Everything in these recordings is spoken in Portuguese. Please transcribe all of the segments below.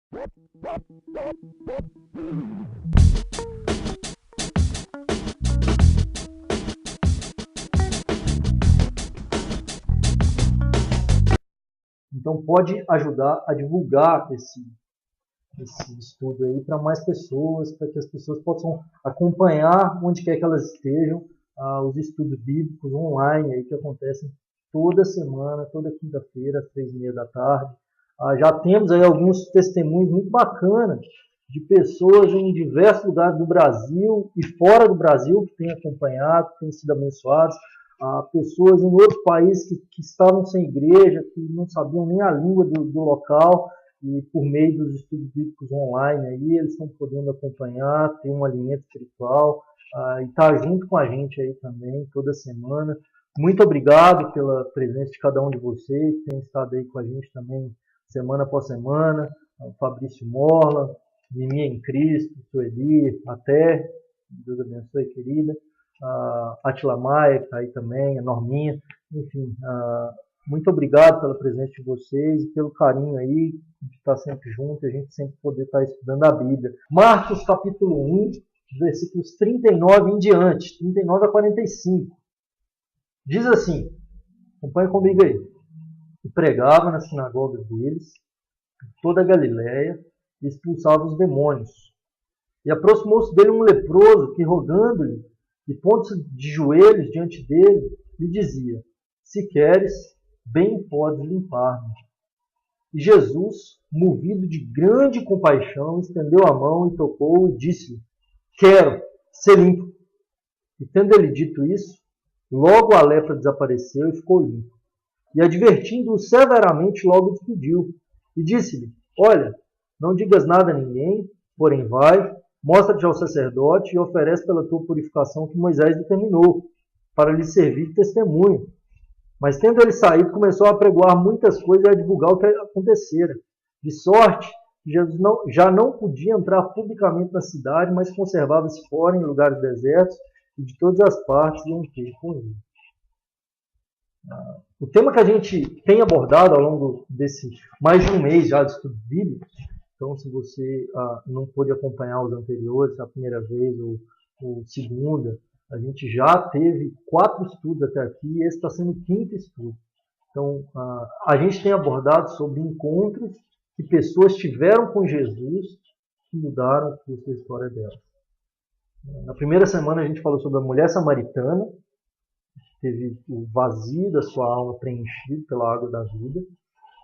Então pode ajudar a divulgar esse estudo aí para mais pessoas, para que as pessoas possam acompanhar onde quer que elas estejam, os estudos bíblicos online aí que acontecem toda semana, toda quinta-feira, às 3h30 da tarde. Já temos aí alguns testemunhos muito bacanas de pessoas em diversos lugares do Brasil e fora do Brasil que têm acompanhado, que têm sido abençoados. Pessoas em outros países que estavam sem igreja, que não sabiam nem a língua do local, e por meio dos estudos bíblicos online aí, eles estão podendo acompanhar, ter um alimento espiritual, e estar junto com a gente aí também, toda semana. Muito obrigado pela presença de cada um de vocês, que tem estado aí com a gente também, semana após semana. O Fabrício Morla, Mimi em Cristo, Sueli, até, Deus abençoe, querida. Atila Maia, que está aí também, a Norminha, enfim, muito obrigado pela presença de vocês e pelo carinho aí de estar sempre junto e a gente sempre poder estar estudando a Bíblia. Marcos capítulo 1, versículos 39 em diante, 39 a 45. Diz assim, acompanha comigo aí. E pregava nas sinagogas deles, por toda a Galiléia, e expulsava os demônios. E aproximou-se dele um leproso que, rogando-lhe, e pondo-se de joelhos diante dele, lhe dizia: se queres, bem podes limpar-me. E Jesus, movido de grande compaixão, estendeu a mão e tocou e disse-lhe: quero ser limpo. E tendo ele dito isso, logo a lepra desapareceu e ficou limpo. E advertindo-o severamente, logo despediu. E disse-lhe: olha, não digas nada a ninguém, porém vai, mostra-te ao sacerdote e oferece pela tua purificação que Moisés determinou, para lhe servir de testemunho. Mas tendo ele saído, começou a pregoar muitas coisas e a divulgar o que acontecera. De sorte que Jesus já não podia entrar publicamente na cidade, mas conservava-se fora em lugares desertos e de todas as partes iam ter com ele. O tema que a gente tem abordado ao longo desse mais de um mês já de estudos bíblicos, então se você não pôde acompanhar os anteriores, a primeira vez ou segunda, a gente já teve 4 estudos até aqui e esse está sendo o 5º estudo. Então, a gente tem abordado sobre encontros que pessoas tiveram com Jesus que mudaram a história delas. Na primeira semana a gente falou sobre a mulher samaritana, que teve o vazio da sua alma preenchido pela água da vida.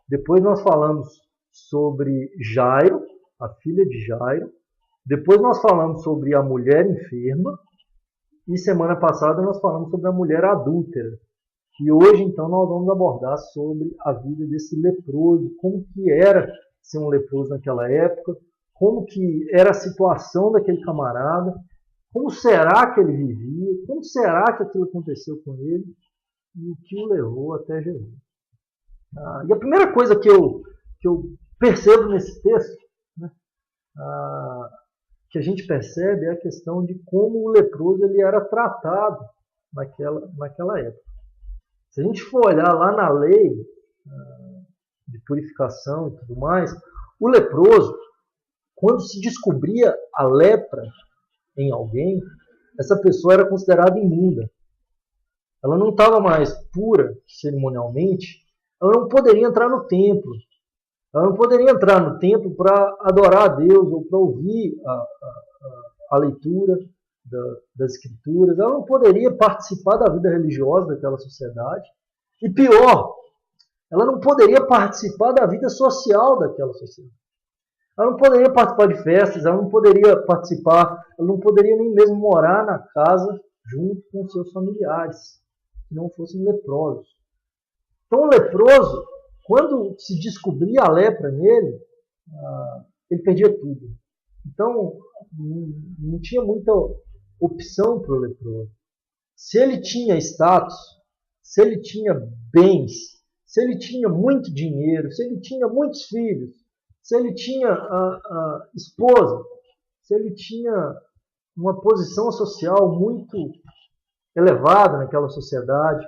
Depois nós falamos sobre Jairo, a filha de Jairo. Depois nós falamos sobre a mulher enferma. E semana passada nós falamos sobre a mulher adúltera. E hoje, então, nós vamos abordar sobre a vida desse leproso, como que era ser um leproso naquela época, como que era a situação daquele camarada, como será que ele vivia, como será que aquilo aconteceu com ele e o que o levou até Jesus. E a primeira coisa que eu percebo nesse texto, né, que a gente percebe é a questão de como o leproso ele era tratado naquela época. Se a gente for olhar lá na lei de purificação e tudo mais, o leproso, quando se descobria a lepra em alguém, essa pessoa era considerada imunda. Ela não estava mais pura cerimonialmente, ela não poderia entrar no templo. Ela não poderia entrar no templo para adorar a Deus ou para ouvir a leitura das Escrituras. Ela não poderia participar da vida religiosa daquela sociedade. E pior, ela não poderia participar da vida social daquela sociedade. Ela não poderia participar de festas, ela não poderia participar, ela não poderia nem mesmo morar na casa junto com seus familiares, se não fossem leprosos. Então o leproso, quando se descobria a lepra nele, ele perdia tudo. Então, não tinha muita opção para o leproso. Se ele tinha status, se ele tinha bens, se ele tinha muito dinheiro, se ele tinha muitos filhos, se ele tinha esposa, se ele tinha uma posição social muito elevada naquela sociedade,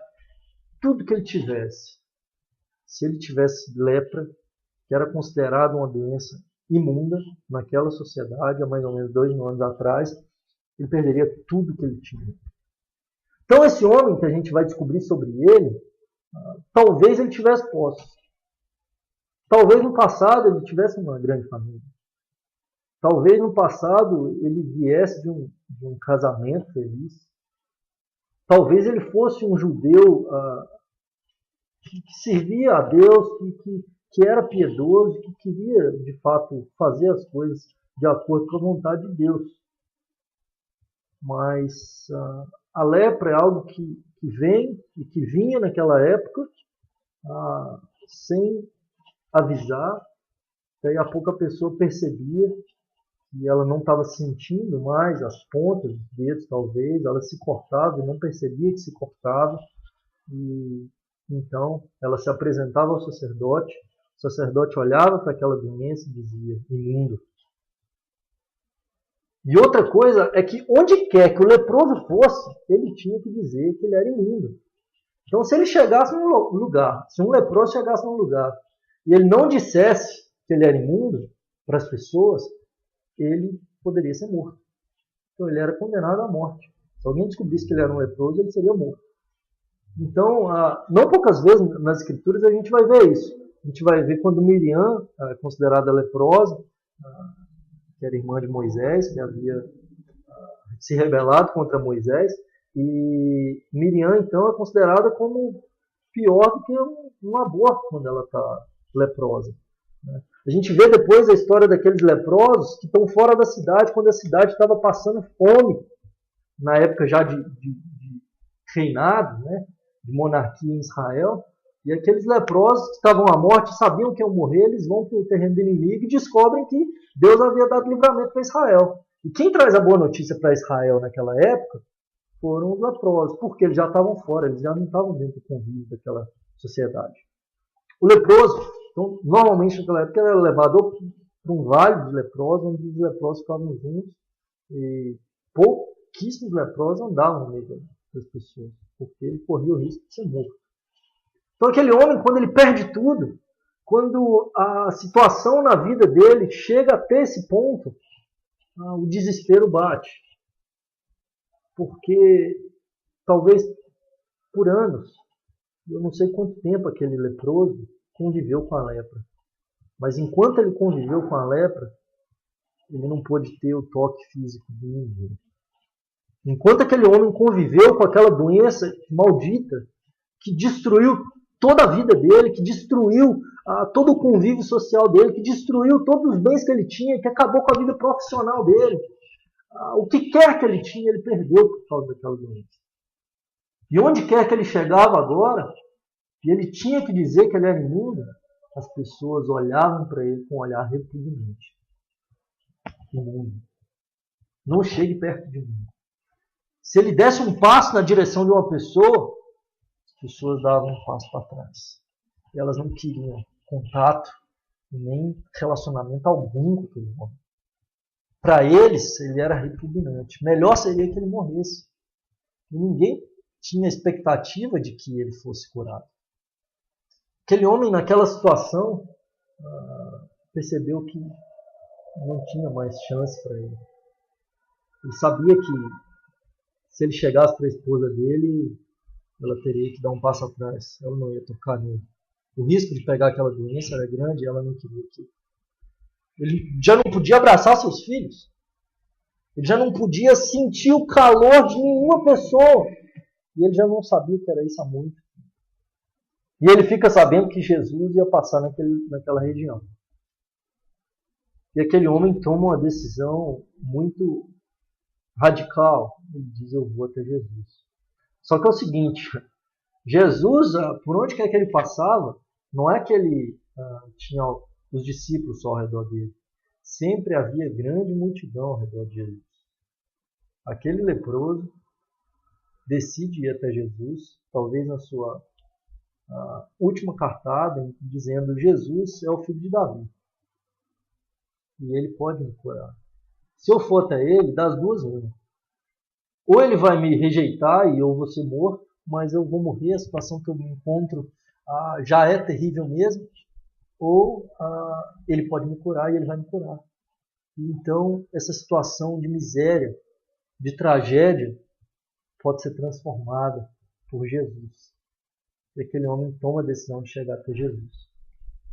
tudo que ele tivesse, se ele tivesse lepra, que era considerado uma doença imunda naquela sociedade, há mais ou menos 2.000 anos atrás, ele perderia tudo que ele tinha. Então esse homem que a gente vai descobrir sobre ele, talvez ele tivesse posse. Talvez no passado ele tivesse uma grande família. Talvez no passado ele viesse de um casamento feliz. Talvez ele fosse um judeu que servia a Deus, que era piedoso, que queria de fato fazer as coisas de acordo com a vontade de Deus. Mas a lepra é algo que vem e que vinha naquela época sem avisar. Daí a pouco a pessoa percebia que ela não estava sentindo mais as pontas dos dedos, talvez. Ela se cortava e não percebia que se cortava. E então ela se apresentava ao sacerdote. O sacerdote olhava para aquela doença e dizia: imundo. E outra coisa é que onde quer que o leproso fosse, ele tinha que dizer que ele era imundo. Então se ele chegasse num lugar, se um leproso chegasse num lugar e ele não dissesse que ele era imundo para as pessoas, ele poderia ser morto. Então ele era condenado à morte. Se alguém descobrisse que ele era um leproso, ele seria morto. Então, não poucas vezes nas escrituras a gente vai ver isso. A gente vai ver quando Miriam, considerada leprosa, que era irmã de Moisés, que havia se rebelado contra Moisés, e Miriam então é considerada como pior do que um aborto quando ela está leprosa. A gente vê depois a história daqueles leprosos que estão fora da cidade, quando a cidade estava passando fome, na época já de reinado, né, de monarquia em Israel, e aqueles leprosos que estavam à morte, sabiam que iam morrer, eles vão para o terreno do inimigo e descobrem que Deus havia dado livramento para Israel. E quem traz a boa notícia para Israel naquela época foram os leprosos, porque eles já estavam fora, eles já não estavam dentro do convívio daquela sociedade. O leproso, então, normalmente naquela época, era levado para um vale de leprosos, onde os leprosos ficavam juntos, e pouquíssimos leprosos andavam no meio das pessoas, porque ele corria o risco de ser morto. Então aquele homem, quando ele perde tudo, quando a situação na vida dele chega até esse ponto, o desespero bate. Porque talvez por anos, eu não sei quanto tempo aquele leproso conviveu com a lepra. Mas enquanto ele conviveu com a lepra, ele não pôde ter o toque físico de ninguém. Enquanto aquele homem conviveu com aquela doença maldita, que destruiu toda a vida dele, que destruiu todo o convívio social dele, que destruiu todos os bens que ele tinha, que acabou com a vida profissional dele. O que quer que ele tinha, ele perdeu por causa daquela doença. E onde quer que ele chegava agora, e ele tinha que dizer que ele era imundo, as pessoas olhavam para ele com um olhar repugnante. Imundo. Não chegue perto de mim. Se ele desse um passo na direção de uma pessoa, as pessoas davam um passo para trás. E elas não queriam contato, nem relacionamento algum com aquele homem. Para eles, ele era repugnante. Melhor seria que ele morresse. E ninguém tinha expectativa de que ele fosse curado. Aquele homem, naquela situação, percebeu que não tinha mais chance para ele. Ele sabia que se ele chegasse para a esposa dele, ela teria que dar um passo atrás. Ela não ia tocar nele. O risco de pegar aquela doença era grande e ela não queria que... Ele já não podia abraçar seus filhos. Ele já não podia sentir o calor de nenhuma pessoa. E ele já não sabia que era isso há muito. E ele fica sabendo que Jesus ia passar naquela região. E aquele homem toma uma decisão muito radical. Ele diz: eu vou até Jesus. Só que é o seguinte, Jesus, por onde quer que ele passava, não é que ele tinha os discípulos só ao redor dele. Sempre havia grande multidão ao redor de Jesus. Aquele leproso decide ir até Jesus, talvez na sua última cartada, dizendo: Jesus é o filho de Davi. E ele pode me curar. Se eu for até ele, das duas uma. Ou ele vai me rejeitar e eu vou ser morto, mas eu vou morrer, a situação que eu me encontro já é terrível mesmo. ou ele pode me curar e ele vai me curar. E então, essa situação de miséria, de tragédia, pode ser transformada por Jesus. E aquele homem toma a decisão de chegar até Jesus.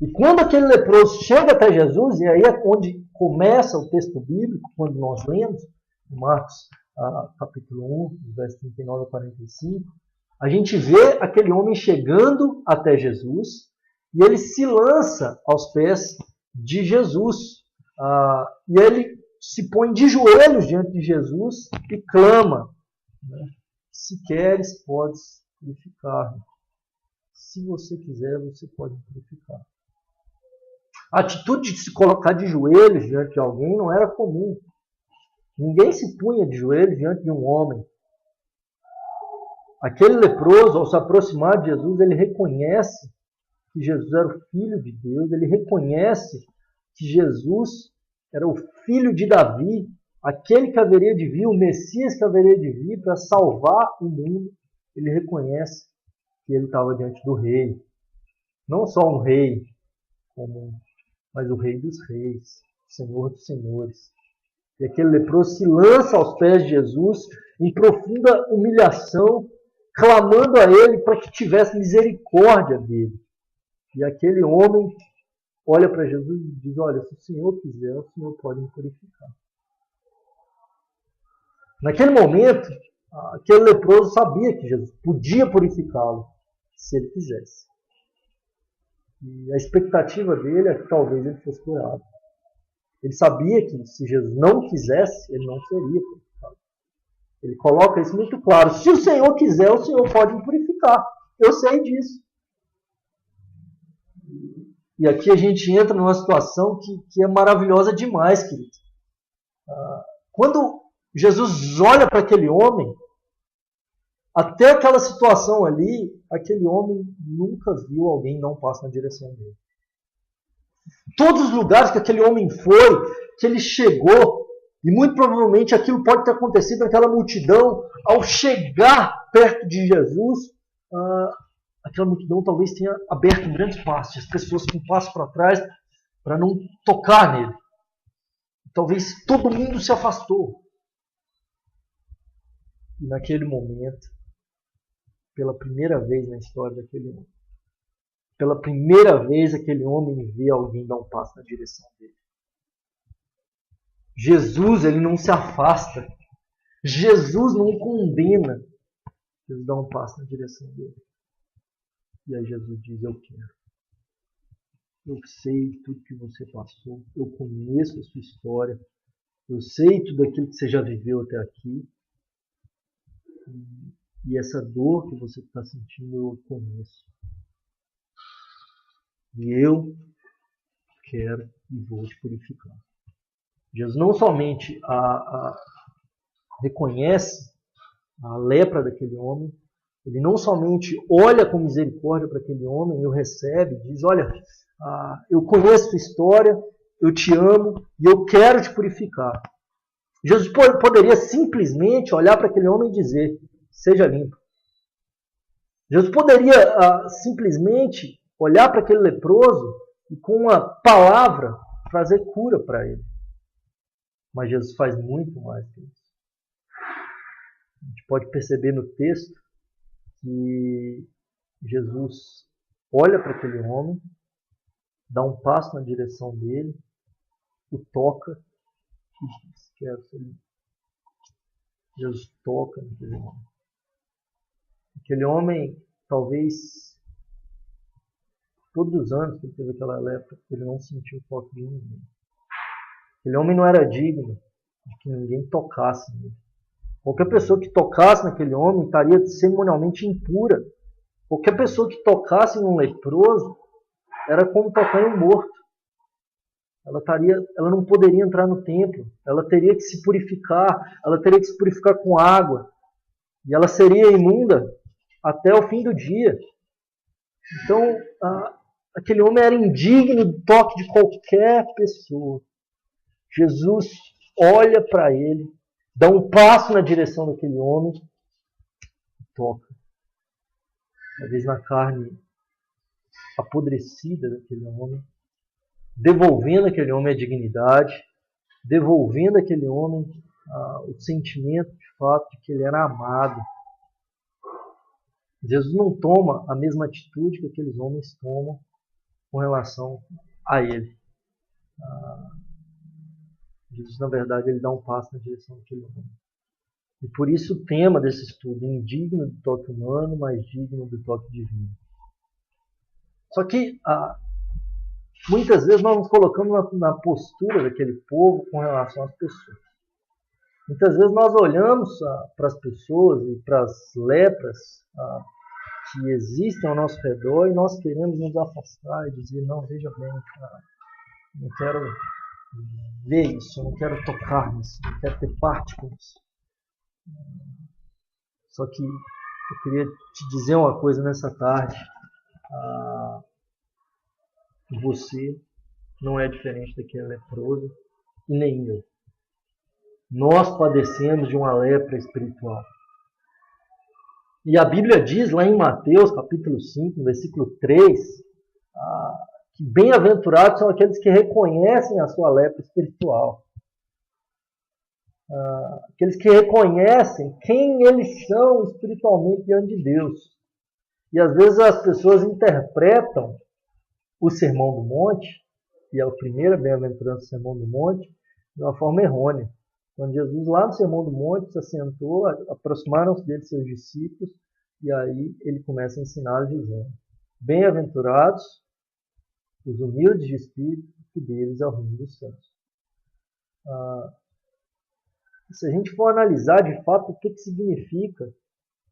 E quando aquele leproso chega até Jesus, e aí é onde começa o texto bíblico, quando nós lemos, Marcos capítulo 1, versos 39 a 45, a gente vê aquele homem chegando até Jesus, e ele se lança aos pés de Jesus. E ele se põe de joelhos diante de Jesus e clama, né? Se queres, podes purificar-me. Se você quiser, você pode purificar. A atitude de se colocar de joelhos diante de alguém não era comum. Ninguém se punha de joelhos diante de um homem. Aquele leproso, ao se aproximar de Jesus, ele reconhece que Jesus era o Filho de Deus, ele reconhece que Jesus era o Filho de Davi, aquele que haveria de vir, o Messias que haveria de vir para salvar o mundo. Ele reconhece que ele estava diante do rei. Não só um rei comum, mas o Rei dos Reis, o Senhor dos Senhores. E aquele leproso se lança aos pés de Jesus em profunda humilhação, clamando a ele para que tivesse misericórdia dele. E aquele homem olha para Jesus e diz: olha, se o Senhor quiser, o Senhor pode me purificar. Naquele momento, aquele leproso sabia que Jesus podia purificá-lo se ele quisesse. E a expectativa dele é que talvez ele fosse curado. Ele sabia que se Jesus não quisesse, ele não seria purificado. Ele coloca isso muito claro. Se o Senhor quiser, o Senhor pode me purificar. Eu sei disso. E aqui a gente entra numa situação que é maravilhosa demais, querido. Quando Jesus olha para aquele homem, até aquela situação ali, aquele homem nunca viu alguém dar um passo na direção dele. Todos os lugares que aquele homem foi, que ele chegou, e muito provavelmente aquilo pode ter acontecido naquela multidão, ao chegar perto de Jesus, aquela multidão talvez tenha aberto um grande espaço, as pessoas com um passo para trás, para não tocar nele. Talvez todo mundo se afastou. E naquele momento, pela primeira vez na história daquele homem, pela primeira vez aquele homem vê alguém dar um passo na direção dele. Jesus, ele não se afasta. Jesus não condena. Jesus dá um passo na direção dele. E aí Jesus diz: eu quero. Eu sei tudo que você passou. Eu conheço a sua história. Eu sei tudo aquilo que você já viveu até aqui. E essa dor que você está sentindo, eu conheço. E eu quero e vou te purificar. Jesus não somente reconhece a lepra daquele homem, ele não somente olha com misericórdia para aquele homem e o recebe, diz: olha, eu conheço a sua história, eu te amo e eu quero te purificar. Jesus poderia simplesmente olhar para aquele homem e dizer: seja limpo. Jesus poderia simplesmente olhar para aquele leproso e com uma palavra trazer cura para ele. Mas Jesus faz muito mais que isso. A gente pode perceber no texto que Jesus olha para aquele homem, dá um passo na direção dele, o toca e diz: quero ser limpo. Jesus toca naquele homem. Aquele homem, talvez, todos os anos que ele teve aquela lepra, ele não sentiu o toque de ninguém. Aquele homem não era digno de que ninguém tocasse nele. Qualquer pessoa que tocasse naquele homem estaria cerimonialmente impura. Qualquer pessoa que tocasse em um leproso era como tocar em um morto. Ela não poderia entrar no templo. Ela teria que se purificar. Ela teria que se purificar com água. E ela seria imunda até o fim do dia. Então, aquele homem era indigno do toque de qualquer pessoa. Jesus olha para ele, dá um passo na direção daquele homem e toca. Talvez na carne apodrecida daquele homem, devolvendo àquele homem a dignidade, devolvendo àquele homem o sentimento de fato de que ele era amado. Jesus não toma a mesma atitude que aqueles homens tomam com relação a ele. Jesus, na verdade, ele dá um passo na direção daquele homem. E por isso o tema desse estudo, indigno do toque humano, mas digno do toque divino. Só que muitas vezes nós nos colocamos na postura daquele povo com relação às pessoas. Muitas vezes nós olhamos para as pessoas e para as lepras que existem ao nosso redor e nós queremos nos afastar e dizer, não, veja bem, não quero ver isso, não quero tocar nisso, não quero ter parte com isso. Só que eu queria te dizer uma coisa nessa tarde. Você não é diferente daquele leproso e nem eu. Nós padecemos de uma lepra espiritual. E a Bíblia diz lá em Mateus, capítulo 5, versículo 3, que bem-aventurados são aqueles que reconhecem a sua lepra espiritual. Aqueles que reconhecem quem eles são espiritualmente diante de Deus. E às vezes as pessoas interpretam o Sermão do Monte, que é a primeira bem-aventurança do Sermão do Monte, de uma forma errônea. Quando Jesus lá no Sermão do Monte se assentou, aproximaram-se dele seus discípulos, e aí ele começa a ensiná-los dizendo: bem-aventurados os humildes de espírito, que deles é o reino dos céus. Se a gente for analisar de fato o que significa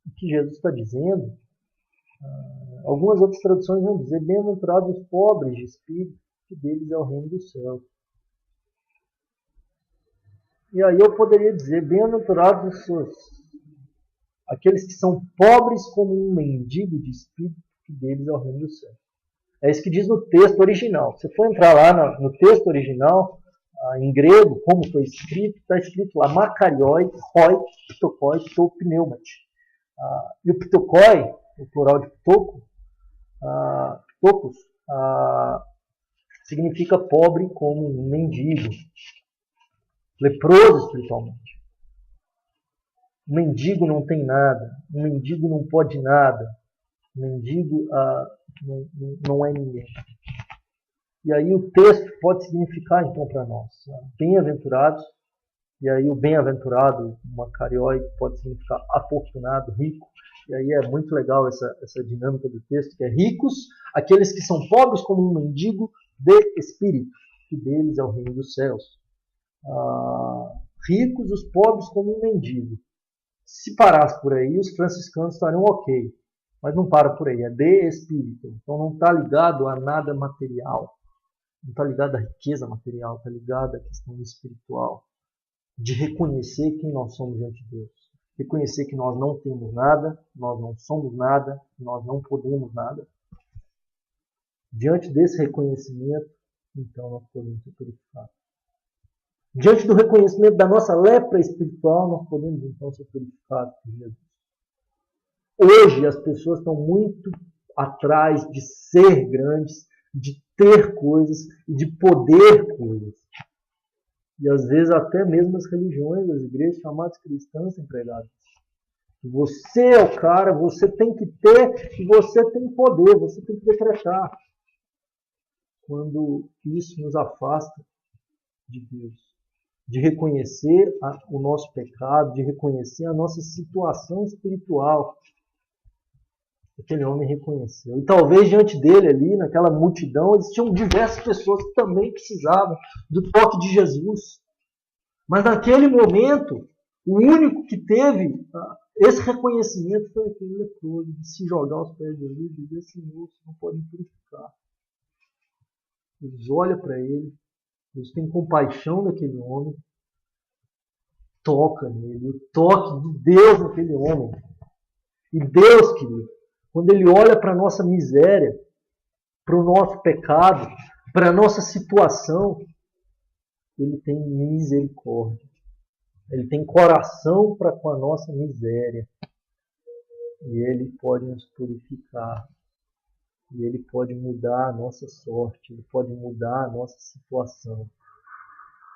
o que Jesus está dizendo, algumas outras traduções vão dizer: bem-aventurados os pobres de espírito, que deles é o reino dos céus. E aí eu poderia dizer: bem-aventurados aqueles que são pobres como um mendigo de espírito, que deles é o reino dos céus. É isso que diz no texto original. Se for entrar lá no texto original, em grego, como foi escrito, está escrito lá: makarioi, hoi, ptokoi, pneumati. E o ptokoi, o plural de ptoco, ptocos, significa pobre como um mendigo, leproso espiritualmente. Um mendigo não tem nada, um mendigo não pode nada, um mendigo não é ninguém. E aí o texto pode significar então para nós: bem-aventurados, e aí o bem-aventurado, makarioi, pode significar afortunado, rico. E aí é muito legal essa dinâmica do texto, que é ricos, aqueles que são pobres como um mendigo de espírito, que deles é o reino dos céus. Ricos, os pobres como um mendigo. Se parasse por aí, os franciscanos estariam ok. Mas não para por aí, é de espírito. Então não está ligado a nada material. Não está ligado à riqueza material, está ligado à questão espiritual. De reconhecer quem nós somos diante de Deus. Reconhecer que nós não temos nada, nós não somos nada, nós não podemos nada. Diante desse reconhecimento, então nós podemos ser purificados. Diante do reconhecimento da nossa lepra espiritual, nós podemos então ser purificados por Jesus. Hoje as pessoas estão muito atrás de ser grandes, de ter coisas e de poder coisas. E às vezes até mesmo as religiões, as igrejas chamadas cristãs têm pregado. Você é o cara, você tem que ter e você tem poder, você tem que decretar. Quando isso nos afasta de Deus, de reconhecer o nosso pecado, de reconhecer a nossa situação espiritual. Aquele homem reconheceu. E talvez diante dele ali, naquela multidão, existiam diversas pessoas que também precisavam do toque de Jesus. Mas naquele momento, o único que teve esse reconhecimento foi aquele leproso, de se jogar aos pés de Jesus e dizer: Senhor, você não pode me purificar. Deus olha para ele, Deus tem compaixão daquele homem, toca nele, o toque de Deus naquele homem. E Deus, querido, quando Ele olha para a nossa miséria, para o nosso pecado, para a nossa situação, Ele tem misericórdia. Ele tem coração para com a nossa miséria. E Ele pode nos purificar. E Ele pode mudar a nossa sorte, Ele pode mudar a nossa situação.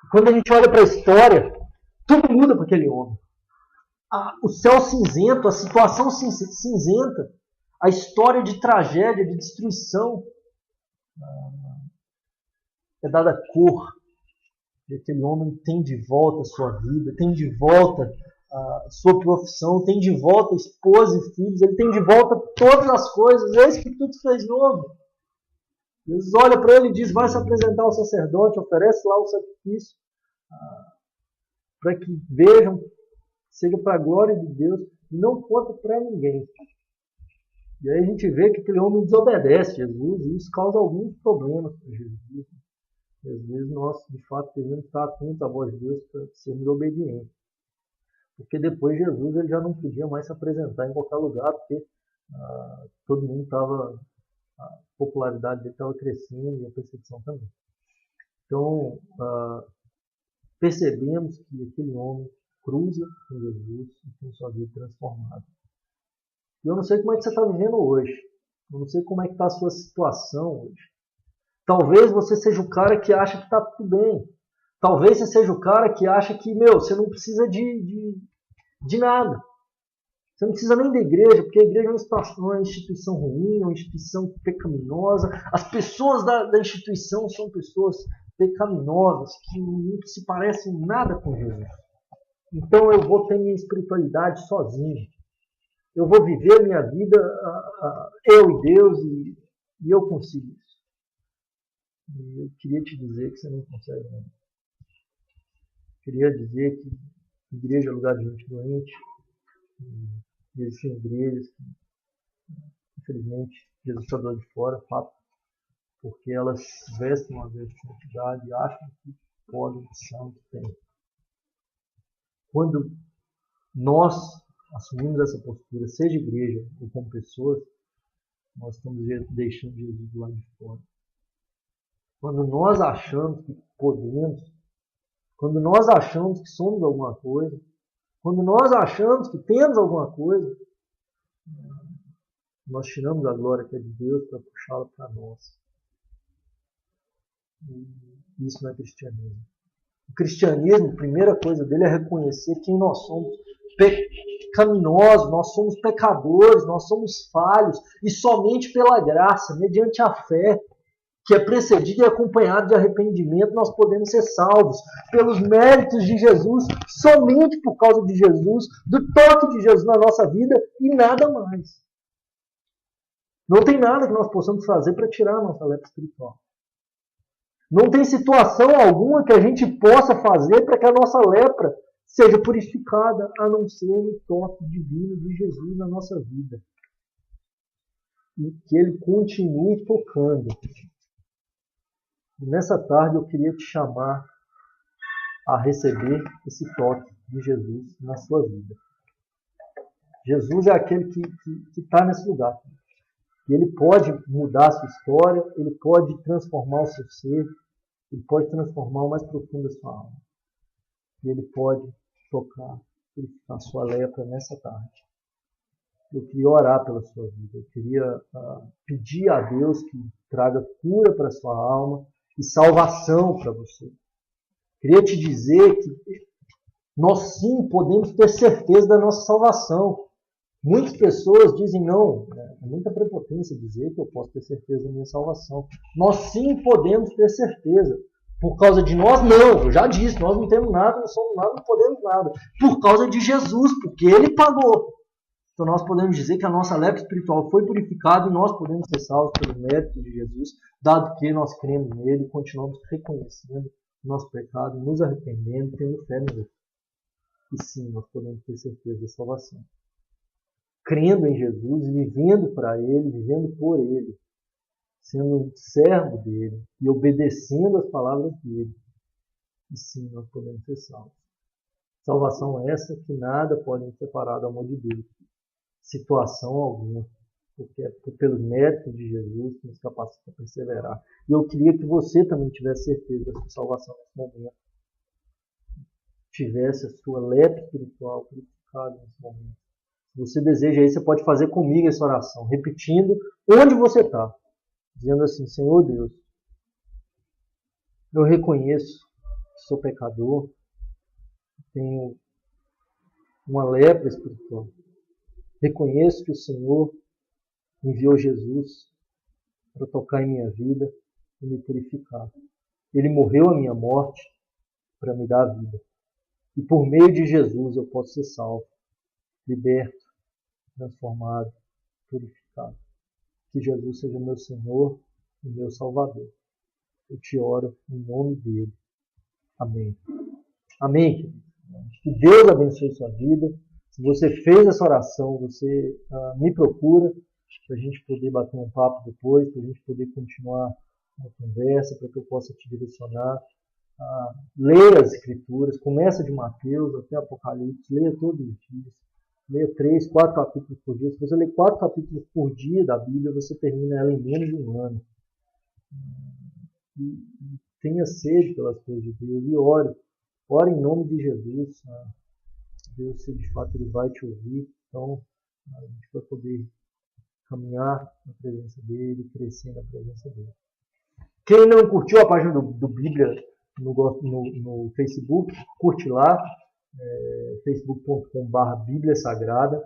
E quando a gente olha para a história, tudo muda para aquele homem. O céu cinzento, a situação cinzenta, a história de tragédia, de destruição, é dada cor. E aquele homem tem de volta a sua vida, tem de volta a sua profissão, tem de volta a esposa e filhos, ele tem de volta todas as coisas, eis que tudo fez novo. Jesus olha para ele e diz, vai se apresentar ao sacerdote, oferece lá o sacrifício, para que vejam, seja para a glória de Deus, e não conta para ninguém. E aí a gente vê que aquele homem desobedece a Jesus, e isso causa alguns problemas para Jesus. E às vezes nós, de fato, devemos estar atentos à voz de Deus para sermos obedientes. Porque depois Jesus ele já não podia mais se apresentar em qualquer lugar, porque todo mundo estava, a popularidade dele estava crescendo e a perseguição também. Então, percebemos que aquele homem cruza com Jesus e tem sua vida transformada. E eu não sei como é que você está vivendo hoje. Eu não sei como é que está a sua situação hoje. Talvez você seja o cara que acha que está tudo bem. Talvez você seja o cara que acha que, você não precisa de nada. Você não precisa nem da igreja, porque a igreja é uma instituição ruim, é uma instituição pecaminosa. As pessoas da instituição são pessoas pecaminosas, que não se parecem nada com Jesus. Então eu vou ter minha espiritualidade sozinho. Eu vou viver minha vida, eu e Deus, e eu consigo isso. E eu queria te dizer que você não consegue, não. Queria dizer que igreja é lugar de gente doente. E existem igrejas que, infelizmente, Jesus está do lado de fora, fato, porque elas vestem uma vez de santidade e acham que podem, são, que têm. Quando nós assumimos essa postura, seja igreja ou como pessoas, nós estamos deixando Jesus do lado de fora. Quando nós achamos que podemos, quando nós achamos que somos alguma coisa, quando nós achamos que temos alguma coisa, nós tiramos a glória que é de Deus para puxá-la para nós. E isso não é cristianismo. O cristianismo, a primeira coisa dele é reconhecer quem nós somos. Pecaminosos, nós somos pecadores, nós somos falhos, e somente pela graça, mediante a fé, que é precedida e acompanhada de arrependimento, nós podemos ser salvos pelos méritos de Jesus, somente por causa de Jesus, do toque de Jesus na nossa vida e nada mais. Não tem nada que nós possamos fazer para tirar a nossa lepra espiritual. Não tem situação alguma que a gente possa fazer para que a nossa lepra seja purificada, a não ser o toque divino de Jesus na nossa vida. E que Ele continue tocando. E nessa tarde eu queria te chamar a receber esse toque de Jesus na sua vida. Jesus é aquele que está nesse lugar. E Ele pode mudar a sua história, Ele pode transformar o seu ser, Ele pode transformar o mais profundo da sua alma. E Ele pode tocar, purificar a sua lepra nessa tarde. Eu queria orar pela sua vida, eu queria pedir a Deus que traga cura para a sua alma e salvação para você. Queria te dizer que nós sim podemos ter certeza da nossa salvação. Muitas pessoas dizem, não, é muita prepotência dizer que eu posso ter certeza da minha salvação. Nós sim podemos ter certeza. Por causa de nós, não. Eu já disse, nós não temos nada, não somos nada, não podemos nada. Por causa de Jesus, porque Ele pagou. Então nós podemos dizer que a nossa lepra espiritual foi purificada e nós podemos ser salvos pelo mérito de Jesus, dado que nós cremos nele e continuamos reconhecendo o nosso pecado, nos arrependendo, tendo fé nele. E sim, nós podemos ter certeza da salvação. Crendo em Jesus, vivendo para Ele, vivendo por Ele, sendo um servo dEle e obedecendo as palavras dEle. E sim, nós podemos ser salvos. Salvação essa que nada pode nos separar do amor de Deus. Situação alguma. Porque é pelos méritos de Jesus que nos capacita a perseverar. E eu queria que você também tivesse certeza da sua salvação nesse momento. Tivesse a sua lepra espiritual purificada nesse momento. Se você deseja isso, você pode fazer comigo essa oração, repetindo onde você está. dizendo assim: Senhor Deus, eu reconheço que sou pecador, tenho uma lepra espiritual. Reconheço que o Senhor enviou Jesus para tocar em minha vida e me purificar. Ele morreu a minha morte para me dar a vida. E por meio de Jesus eu posso ser salvo, liberto, transformado, purificado. Que Jesus seja meu Senhor e meu Salvador. Eu te oro em nome dele. Amém. Amém, querido. Que Deus abençoe sua vida. Se você fez essa oração, você me procura para a gente poder bater um papo depois, para a gente poder continuar a conversa, para que eu possa te direcionar. Leia as Escrituras, começa de Mateus até Apocalipse, leia todos os dias. Leia 3, 4 capítulos por dia. Se você ler 4 capítulos por dia da Bíblia, você termina ela em menos de um ano. E tenha sede pelas coisas de Deus e ore. Ore em nome de Jesus. Deus, se de fato Ele vai te ouvir. Então, a gente vai poder caminhar na presença dEle, crescer na presença dEle. Quem não curtiu a página do Bíblia no Facebook, curte lá. facebook.com.br Bíblia Sagrada.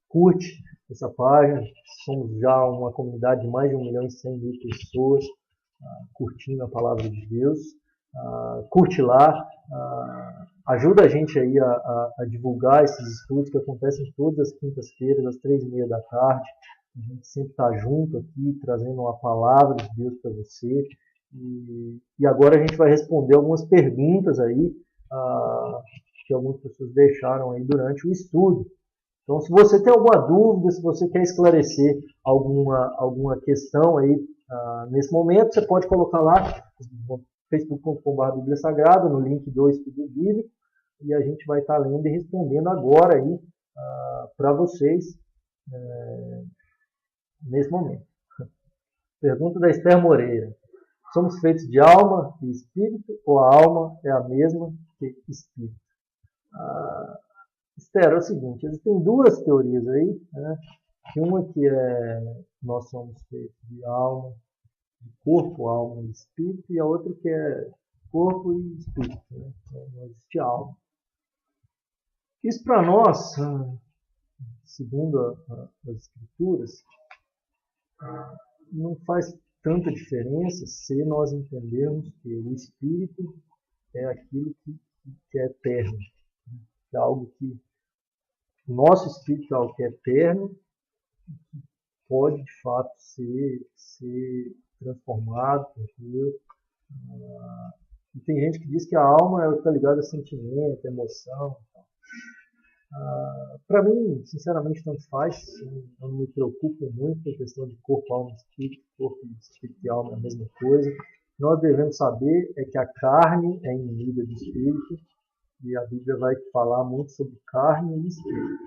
Curte essa página. Somos já uma comunidade de mais de 1.100.000 pessoas curtindo a palavra de Deus. Curte lá, ajuda a gente aí a divulgar esses estudos que acontecem todas as quintas-feiras, às 3h30 da tarde. A gente sempre está junto aqui, trazendo uma palavra de Deus para você. E agora a gente vai responder algumas perguntas aí que algumas pessoas deixaram aí durante o estudo. Então, se você tem alguma dúvida, se você quer esclarecer alguma questão aí nesse momento, você pode colocar lá no facebook.com.br Bíblia Sagrada, no link do estudo bíblico, e a gente vai estar lendo e respondendo agora aí para vocês nesse momento. Pergunta da Esther Moreira. Somos feitos de alma e espírito, ou a alma é a mesma que espírito? Esther, é o seguinte, existem duas teorias aí, né? Uma que nós somos feitos de alma, de corpo, alma e espírito, e a outra que é corpo e espírito, né? Então, não existe alma. Isso para nós, segundo as escrituras, não faz tanta diferença se nós entendermos que o espírito é aquilo que é eterno, é algo que o nosso espírito é algo que é eterno, pode de fato ser transformado por Deus. E tem gente que diz que a alma é o que está ligado a sentimento, a emoção. Para mim, sinceramente, tanto faz. Eu não me preocupo muito com a questão de corpo, alma e espírito. Corpo, espírito e alma é a mesma coisa. Nós devemos saber que a carne é inimiga do espírito. E a Bíblia vai falar muito sobre carne e espírito.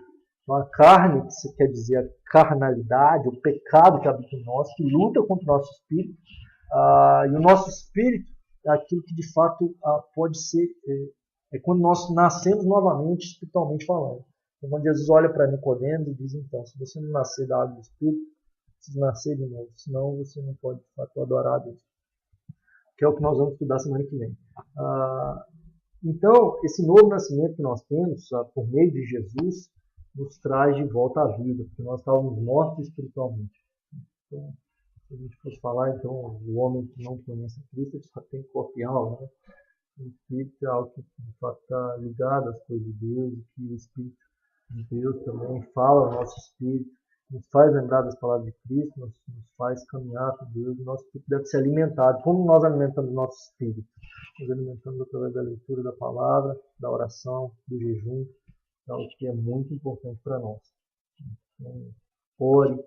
Então, a carne, que quer dizer a carnalidade, o pecado que habita em nós, que luta contra o nosso espírito. E o nosso espírito é aquilo que de fato pode ser, quando nós nascemos novamente, espiritualmente falando. Então, quando Jesus olha para Nicodemos e diz, então, se você não nascer da água do espírito, precisa nascer de novo, senão você não pode de fato adorar a Deus. Que é o que nós vamos estudar semana que vem. Então, esse novo nascimento que nós temos, por meio de Jesus, nos traz de volta à vida, porque nós estávamos mortos espiritualmente. Então, se a gente fosse falar, então, o homem que não conhece Cristo, ele só tem corpo e alma, né? O Espírito é algo que, de fato, está ligado às coisas de Deus, e que o Espírito de Deus também fala ao nosso Espírito, nos faz lembrar das palavras de Cristo, nos faz caminhar com Deus, e o nosso Espírito deve ser alimentado. Como nós alimentamos o nosso Espírito? Nós alimentamos através da leitura da palavra, da oração, do jejum, é algo que é muito importante para nós. Então, ore,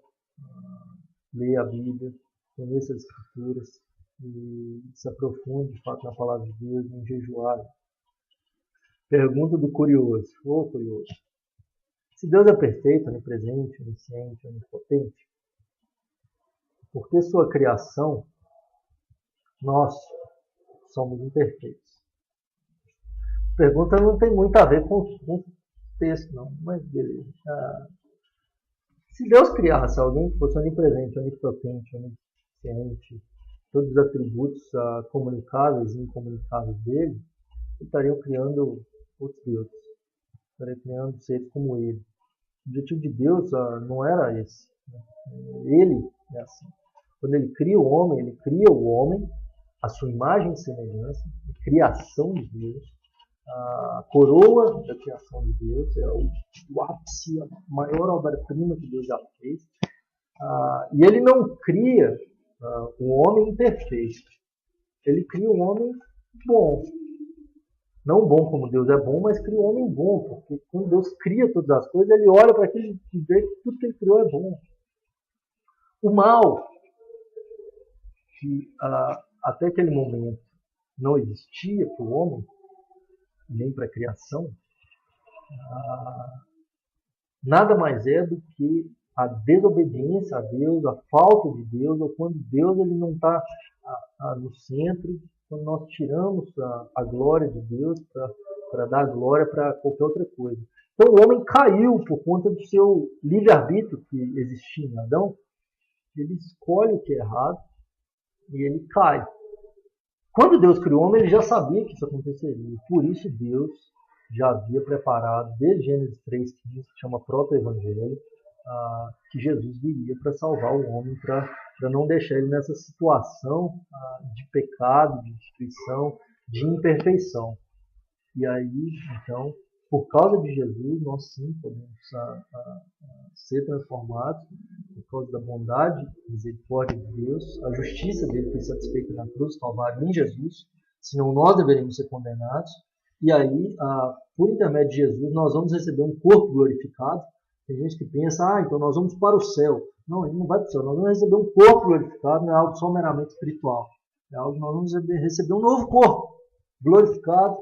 leia a Bíblia, conheça as Escrituras e se aprofunde de fato na palavra de Deus, em jejuar. Pergunta do curioso. Curioso. Se Deus é perfeito, onipresente, onisciente, onipotente, por que sua criação, nós somos imperfeitos? A pergunta não tem muito a ver com o texto, não, mas beleza. Se Deus criasse alguém que fosse onipresente, onipotente, onisciente, todos os atributos comunicáveis e incomunicáveis dele, ele estaria criando outros deuses, estaria criando seres como ele. O objetivo de Deus não era esse. Né? Ele é assim. Quando ele cria ele cria o homem, a sua imagem e semelhança, a criação de Deus, a coroa da criação de Deus, é o ápice, a maior obra-prima que Deus já fez. E ele não cria um homem imperfeito. Ele cria um homem bom. Não bom como Deus é bom, mas cria um homem bom. Porque quando Deus cria todas as coisas, ele olha para aquilo e vê que tudo que ele criou é bom. O mal, que até aquele momento não existia para o homem, nem para a criação, nada mais é do que a desobediência a Deus, a falta de Deus, ou quando Deus ele não está no centro, quando nós tiramos a glória de Deus para dar glória para qualquer outra coisa. Então o homem caiu por conta do seu livre-arbítrio que existia em Adão. Ele escolhe o que é errado e ele cai. Quando Deus criou o homem, ele já sabia que isso aconteceria. Por isso Deus já havia preparado, desde Gênesis 3,15, que chama proto-evangelho, que Jesus viria para salvar o homem, para não deixar ele nessa situação de pecado, de destruição, de imperfeição. E aí, então, por causa de Jesus, nós sim podemos ser transformados, por causa da bondade e misericórdia de Deus. A justiça dele foi satisfeita na cruz do Calvário em Jesus, senão nós deveríamos ser condenados. E aí, por intermédio de Jesus, nós vamos receber um corpo glorificado. Tem gente que pensa, então nós vamos para o céu. Não, ele não vai para o céu. Nós vamos receber um corpo glorificado, não é algo só meramente espiritual. É algo que nós vamos receber um novo corpo glorificado.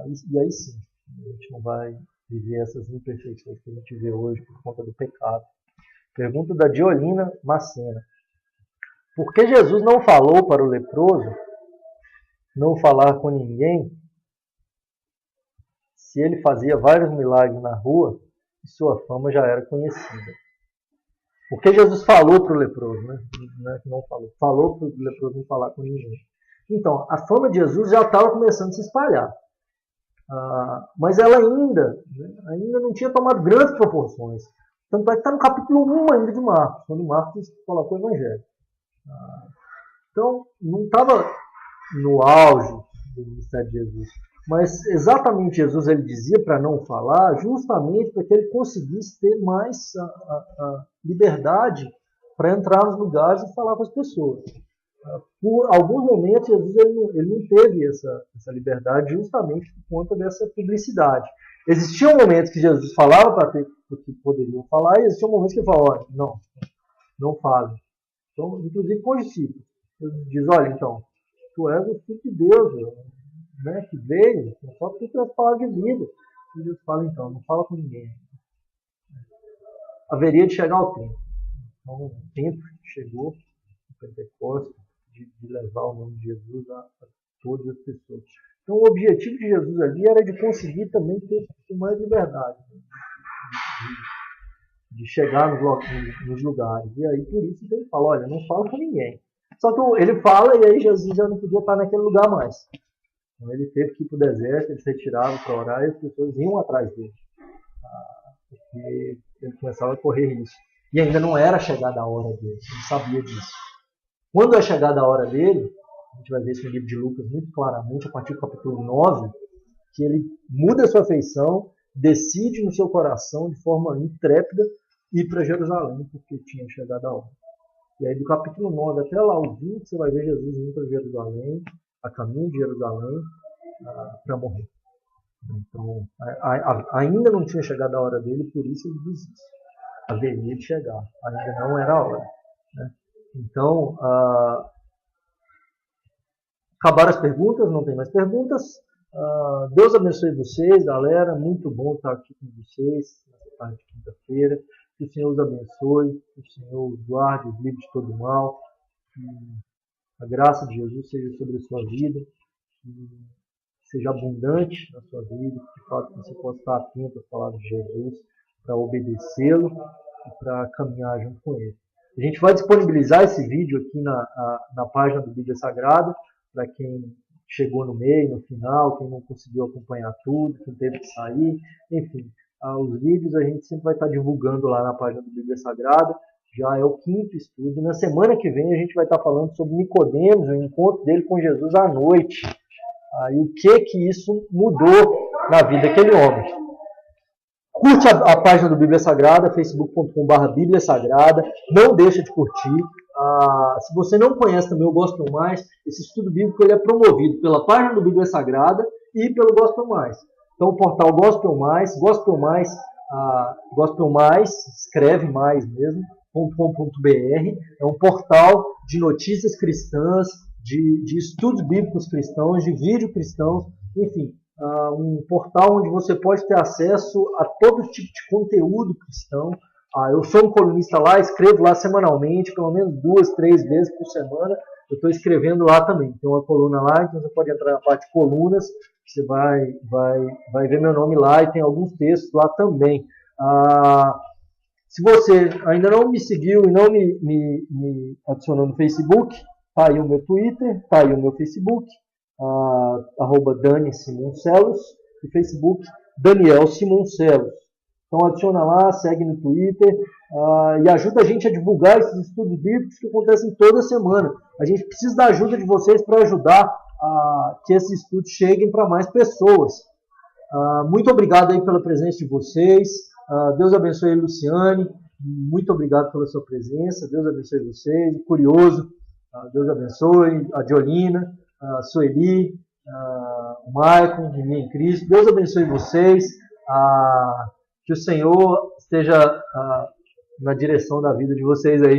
E aí sim, a gente não vai viver essas imperfeições que a gente vê hoje por conta do pecado. Pergunta da Diolina Macena. Por que Jesus não falou para o leproso não falar com ninguém se ele fazia vários milagres na rua e sua fama já era conhecida? Por que Jesus falou para o leproso, né? Não falou. Falou para o leproso não falar com ninguém. Então, a fama de Jesus já estava começando a se espalhar. Mas ela ainda não tinha tomado grandes proporções. Tanto é que está no capítulo 1 ainda de Marcos, quando Marcos colocou o Evangelho. Então, não estava no auge do ministério de Jesus. Mas exatamente Jesus ele dizia para não falar, justamente para que ele conseguisse ter mais a liberdade para entrar nos lugares e falar com as pessoas. Por alguns momentos, Jesus ele não teve essa liberdade justamente por conta dessa publicidade. Existiam momentos que Jesus falava para ter o que poderiam falar, e existiam momentos que ele falava, não fale. Então, inclusive com os discípulos. Jesus diz, olha, então, tu és o Filho de Deus, né, que veio, só porque tu és palavra de vida. E Jesus fala, então, não fala com ninguém. Haveria de chegar ao tempo. Então, o tempo chegou, o Pentecostes, de levar o nome de Jesus a todas as pessoas. Então, o objetivo de Jesus ali era de conseguir também ter mais liberdade, de chegar nos lugares. E aí, por isso, ele fala, olha, não fala com ninguém. Só que ele fala e aí Jesus já não podia estar naquele lugar mais. Então, ele teve que ir para o deserto, ele se retirava para orar e as pessoas iam atrás dele. Porque ele começava a correr risco. E ainda não era chegada a hora dele, ele sabia disso. Quando é chegada a hora dele, a gente vai ver isso no livro de Lucas muito claramente, a partir do capítulo 9, que ele muda a sua feição, decide no seu coração, de forma intrépida, ir para Jerusalém, porque tinha chegado a hora. E aí do capítulo 9 até lá o 20, você vai ver Jesus indo para Jerusalém, a caminho de Jerusalém, para morrer. Então, ainda não tinha chegado a hora dele, por isso ele diz isso. Haveria de chegar, ainda não era a hora. Né? Então, acabaram as perguntas, não tem mais perguntas. Deus abençoe vocês, galera. Muito bom estar aqui com vocês nessa tarde de quinta-feira. Que o Senhor os abençoe, que o Senhor os guarde, os livre de todo mal. Que a graça de Jesus seja sobre a sua vida, que seja abundante na sua vida, que de fato você possa estar atento às palavras de Jesus para obedecê-lo e para caminhar junto com ele. A gente vai disponibilizar esse vídeo aqui na página do Bíblia Sagrada, para quem chegou no meio, no final, quem não conseguiu acompanhar tudo, quem teve que sair, enfim. Os vídeos a gente sempre vai estar divulgando lá na página do Bíblia Sagrada. Já é o 5º estudo. Na semana que vem a gente vai estar falando sobre Nicodemos, o encontro dele com Jesus à noite. E o que isso mudou na vida daquele homem. Curte a página do Bíblia Sagrada, facebook.com.br Bíblia Sagrada. Não deixa de curtir. Se você não conhece também o Gospel Mais, esse estudo bíblico ele é promovido pela página do Bíblia Sagrada e pelo Gospel Mais. Então o portal Gospel Mais, Gospel Mais, escreve mais mesmo, .com.br, é um portal de notícias cristãs, de estudos bíblicos cristãos, de vídeos cristãos, enfim, um portal onde você pode ter acesso a todo tipo de conteúdo cristão. Eu sou um colunista lá, escrevo lá semanalmente, pelo menos 2, 3 vezes por semana, eu estou escrevendo lá também. Tem uma coluna lá, então você pode entrar na parte de colunas, você vai ver meu nome lá e tem alguns textos lá também. Se você ainda não me seguiu e não me adicionou no Facebook, tá aí o meu Twitter, tá aí o meu Facebook, @Dani Simoncelos, e Facebook Daniel Simoncelos. Então adiciona lá, segue no Twitter e ajuda a gente a divulgar esses estudos bíblicos que acontecem toda semana. A gente precisa da ajuda de vocês para ajudar que esses estudos cheguem para mais pessoas. Muito obrigado aí pela presença de vocês. Deus abençoe a Luciane. Muito obrigado pela sua presença. Deus abençoe vocês. O Curioso. Deus abençoe. A Diolina, a Sueli, o Maicon, o Minha em Cristo. Deus abençoe vocês. Que o Senhor esteja na direção da vida de vocês aí.